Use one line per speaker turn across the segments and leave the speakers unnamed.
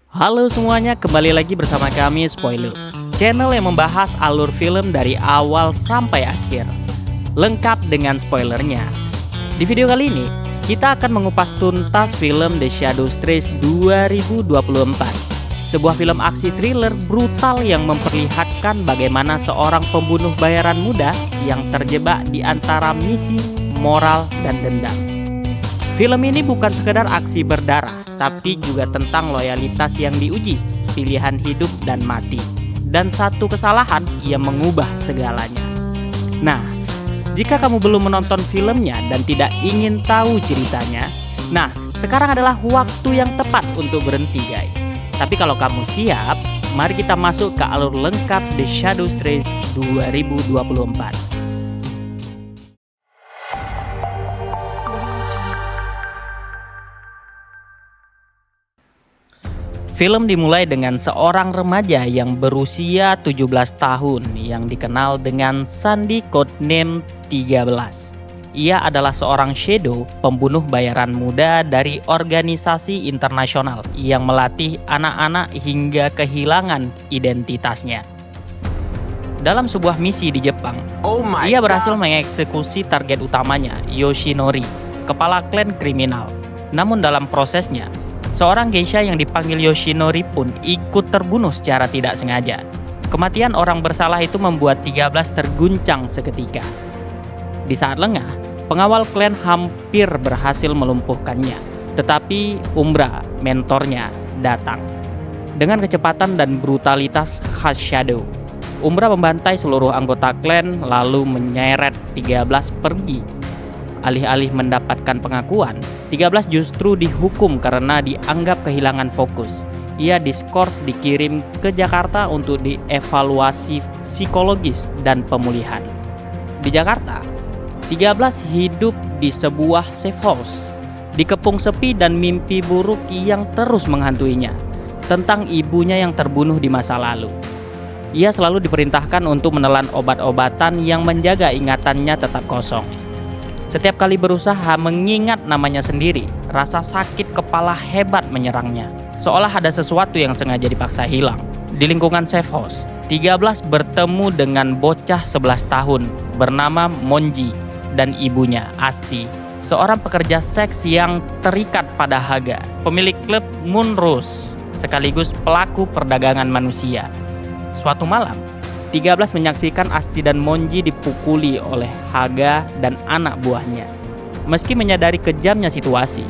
Halo semuanya, kembali lagi bersama kami Spoiler, channel yang membahas alur film dari awal sampai akhir, lengkap dengan spoilernya. Di video kali ini, kita akan mengupas tuntas film The Shadows Trace 2024, sebuah film aksi thriller brutal yang memperlihatkan bagaimana seorang pembunuh bayaran muda yang terjebak di antara misi, moral, dan dendam. Film ini bukan sekedar aksi berdarah, tapi juga tentang loyalitas yang diuji, pilihan hidup dan mati, dan satu kesalahan yang mengubah segalanya. Nah, jika kamu belum menonton filmnya dan tidak ingin tahu ceritanya, nah sekarang adalah waktu yang tepat untuk berhenti guys. Tapi kalau kamu siap, mari kita masuk ke alur lengkap The Shadows Trace 2024. Film dimulai dengan seorang remaja yang berusia 17 tahun yang dikenal dengan Sandy Codename 13. Ia adalah seorang shadow, pembunuh bayaran muda dari organisasi internasional yang melatih anak-anak hingga kehilangan identitasnya. Dalam sebuah misi di Jepang, ia berhasil mengeksekusi target utamanya, Yoshinori, kepala klan kriminal. Namun dalam prosesnya, seorang geisha yang dipanggil Yoshinori pun ikut terbunuh secara tidak sengaja. Kematian orang bersalah itu membuat 13 terguncang seketika. Di saat lengah, pengawal klan hampir berhasil melumpuhkannya. Tetapi Umbra, mentornya, datang. Dengan kecepatan dan brutalitas khas Shadow, Umbra membantai seluruh anggota klan lalu menyeret 13 pergi. Alih-alih mendapatkan pengakuan, 13 justru dihukum karena dianggap kehilangan fokus. Ia diskors dikirim ke Jakarta untuk dievaluasi psikologis dan pemulihan. Di Jakarta, 13 hidup di sebuah safe house, dikepung sepi dan mimpi buruk yang terus menghantuinya tentang ibunya yang terbunuh di masa lalu. Ia selalu diperintahkan untuk menelan obat-obatan yang menjaga ingatannya tetap kosong. Setiap kali berusaha mengingat namanya sendiri, rasa sakit kepala hebat menyerangnya. Seolah ada sesuatu yang sengaja dipaksa hilang. Di lingkungan safe house, 13 bertemu dengan bocah 11 tahun bernama Monji dan ibunya, Asti, seorang pekerja seks yang terikat pada Haga, pemilik klub Moon Rose, sekaligus pelaku perdagangan manusia. Suatu malam, 13 menyaksikan Asti dan Monji dipukuli oleh Haga dan anak buahnya. Meski menyadari kejamnya situasi,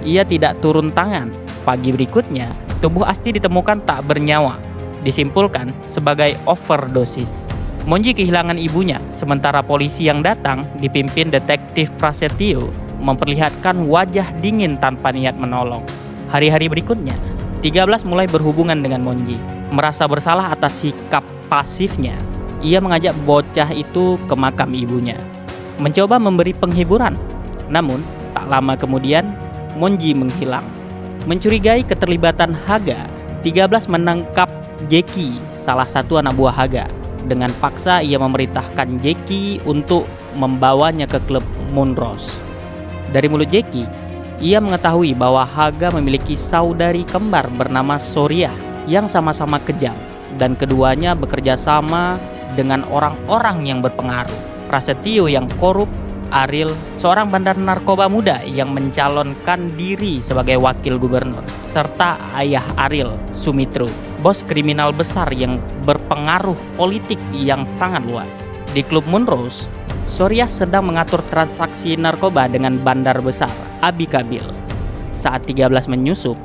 ia tidak turun tangan. Pagi berikutnya, tubuh Asti ditemukan tak bernyawa, disimpulkan sebagai overdosis. Monji kehilangan ibunya, sementara polisi yang datang dipimpin detektif Prasetyo memperlihatkan wajah dingin tanpa niat menolong. Hari-hari berikutnya, 13 mulai berhubungan dengan Monji. Merasa bersalah atas sikap pasifnya, ia mengajak bocah itu ke makam ibunya, mencoba memberi penghiburan. Namun, tak lama kemudian, Monji menghilang. Mencurigai keterlibatan Haga, 13 menangkap Jeki, salah satu anak buah Haga. Dengan paksa ia memerintahkan Jeki untuk membawanya ke klub Moonrose. Dari mulut Jeki, ia mengetahui bahwa Haga memiliki saudari kembar bernama Soriah yang sama-sama kejam, dan keduanya bekerja sama dengan orang-orang yang berpengaruh. Prasetyo yang korup, Aril, seorang bandar narkoba muda yang mencalonkan diri sebagai wakil gubernur, serta ayah Aril, Sumitro, bos kriminal besar yang berpengaruh politik yang sangat luas. Di klub Moonrose, Soriah sedang mengatur transaksi narkoba dengan bandar besar, Abi Kabil. Saat 13 menyusup,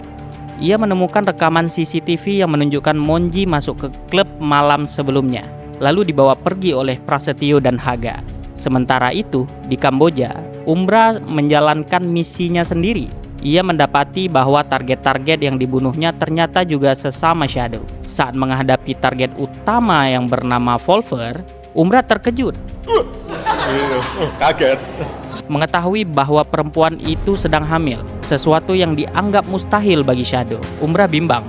ia menemukan rekaman CCTV yang menunjukkan Monji masuk ke klub malam sebelumnya, lalu dibawa pergi oleh Prasetyo dan Haga. Sementara itu, di Kamboja, Umbra menjalankan misinya sendiri. Ia mendapati bahwa target-target yang dibunuhnya ternyata juga sesama Shadow. Saat menghadapi target utama yang bernama Volver, Umbra terkejut.
Kaget.
Mengetahui bahwa perempuan itu sedang hamil, sesuatu yang dianggap mustahil bagi Shadow. Umbra bimbang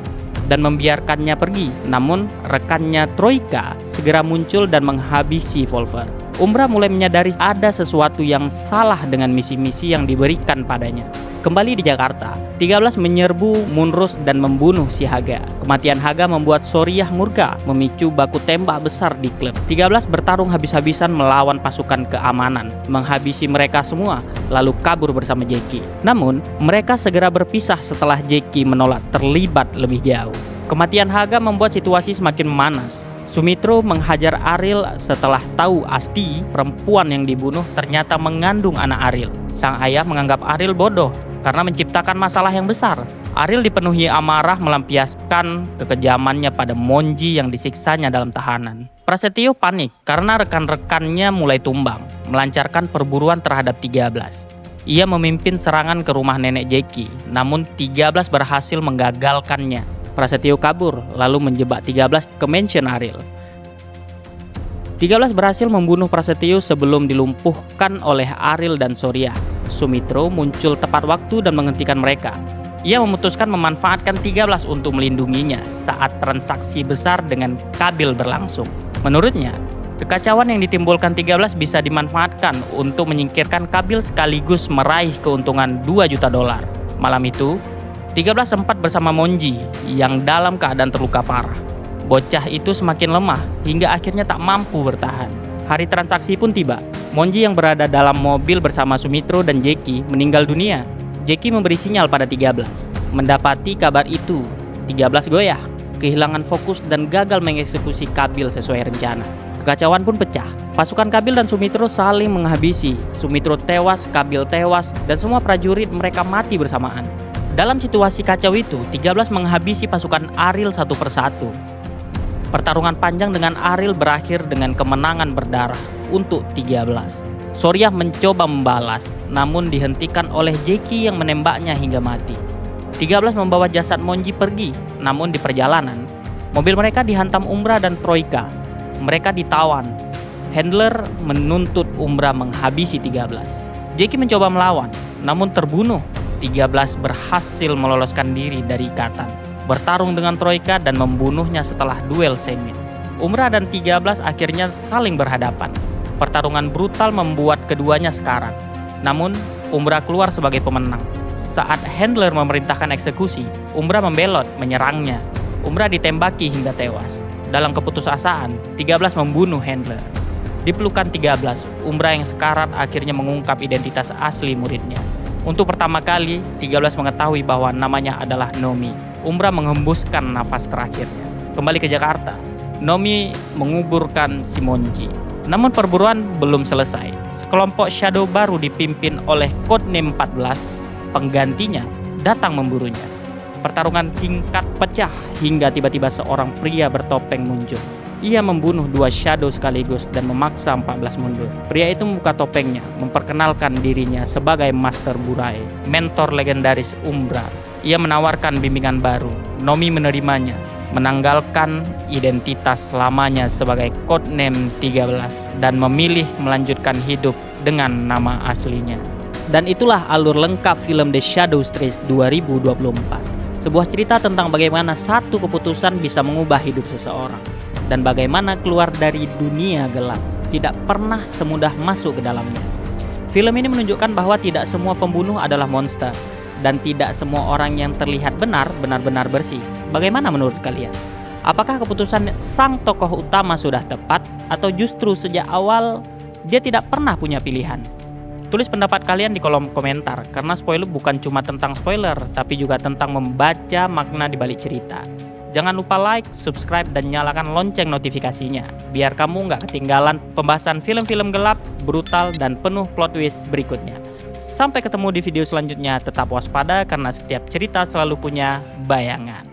dan membiarkannya pergi. Namun rekannya Troika segera muncul dan menghabisi Volver. Umbra mulai menyadari ada sesuatu yang salah dengan misi-misi yang diberikan padanya. Kembali di Jakarta, 13 menyerbu Munrus dan membunuh si Haga. Kematian Haga membuat Soriah murka, memicu baku tembak besar di klub. 13 bertarung habis-habisan melawan pasukan keamanan, menghabisi mereka semua, lalu kabur bersama Jackie. Namun, mereka segera berpisah setelah Jackie menolak terlibat lebih jauh. Kematian Haga membuat situasi semakin memanas. Sumitro menghajar Ariel setelah tahu Asti, perempuan yang dibunuh, ternyata mengandung anak Ariel. Sang ayah menganggap Ariel bodoh karena menciptakan masalah yang besar. Ariel dipenuhi amarah melampiaskan kekejamannya pada Monji yang disiksanya dalam tahanan. Prasetyo panik karena rekan-rekannya mulai tumbang, melancarkan perburuan terhadap 13. Ia memimpin serangan ke rumah nenek Jackie, namun 13 berhasil menggagalkannya. Prasetyo kabur, lalu menjebak 13 ke mansion Ariel. 13 berhasil membunuh Prasetyo sebelum dilumpuhkan oleh Ariel dan Soriah. Sumitro muncul tepat waktu dan menghentikan mereka. Ia memutuskan memanfaatkan 13 untuk melindunginya saat transaksi besar dengan Kabil berlangsung. Menurutnya, kekacauan yang ditimbulkan 13 bisa dimanfaatkan untuk menyingkirkan Kabil sekaligus meraih keuntungan $2 juta. Malam itu, 13 sempat bersama Monji yang dalam keadaan terluka parah. Bocah itu semakin lemah hingga akhirnya tak mampu bertahan. Hari transaksi pun tiba. Monji yang berada dalam mobil bersama Sumitro dan Jackie meninggal dunia. Jackie memberi sinyal pada 13. Mendapati kabar itu, 13 goyah, kehilangan fokus dan gagal mengeksekusi Kabil sesuai rencana. Kekacauan pun pecah. Pasukan Kabil dan Sumitro saling menghabisi. Sumitro tewas, Kabil tewas, dan semua prajurit mereka mati bersamaan. Dalam situasi kacau itu, 13 menghabisi pasukan Ariel satu persatu. Pertarungan panjang dengan Ariel berakhir dengan kemenangan berdarah untuk 13. Soriah mencoba membalas, namun dihentikan oleh Jackie yang menembaknya hingga mati. 13 membawa jasad Monji pergi, namun di perjalanan, mobil mereka dihantam Umbra dan Troika. Mereka ditawan. Handler menuntut Umbra menghabisi 13. Jackie mencoba melawan, namun terbunuh. 13 berhasil meloloskan diri dari ikatan, bertarung dengan Troika dan membunuhnya setelah duel sengit. Umbra dan 13 akhirnya saling berhadapan. Pertarungan brutal membuat keduanya sekarat. Namun, Umbra keluar sebagai pemenang. Saat Handler memerintahkan eksekusi, Umbra membelot menyerangnya. Umbra ditembaki hingga tewas. Dalam keputusasaan, 13 membunuh Handler. Di pelukan 13, Umbra yang sekarat akhirnya mengungkap identitas asli muridnya. Untuk pertama kali, 13 mengetahui bahwa namanya adalah Nomi. Umbra menghembuskan nafas terakhirnya. Kembali ke Jakarta, Nomi menguburkan si Monji. Namun perburuan belum selesai. Sekelompok shadow baru dipimpin oleh Codename 14, penggantinya, datang memburunya. Pertarungan singkat pecah hingga tiba-tiba seorang pria bertopeng muncul. Ia membunuh 2 shadow sekaligus dan memaksa 14 mundur. Pria itu membuka topengnya, memperkenalkan dirinya sebagai Master Burai, mentor legendaris Umbra. Ia menawarkan bimbingan baru. Nomi menerimanya, menanggalkan identitas lamanya sebagai Codename 13 dan memilih melanjutkan hidup dengan nama aslinya. Dan itulah alur lengkap film The Shadows Trace 2024. Sebuah cerita tentang bagaimana satu keputusan bisa mengubah hidup seseorang. Dan bagaimana keluar dari dunia gelap tidak pernah semudah masuk ke dalamnya. Film ini menunjukkan bahwa tidak semua pembunuh adalah monster dan tidak semua orang yang terlihat benar-benar bersih. Bagaimana menurut kalian? Apakah keputusan sang tokoh utama sudah tepat atau justru sejak awal dia tidak pernah punya pilihan? Tulis pendapat kalian di kolom komentar karena spoiler bukan cuma tentang spoiler tapi juga tentang membaca makna di balik cerita. Jangan lupa like, subscribe, dan nyalakan lonceng notifikasinya biar kamu nggak ketinggalan pembahasan film-film gelap, brutal, dan penuh plot twist berikutnya. Sampai ketemu di video selanjutnya, tetap waspada karena setiap cerita selalu punya bayangan.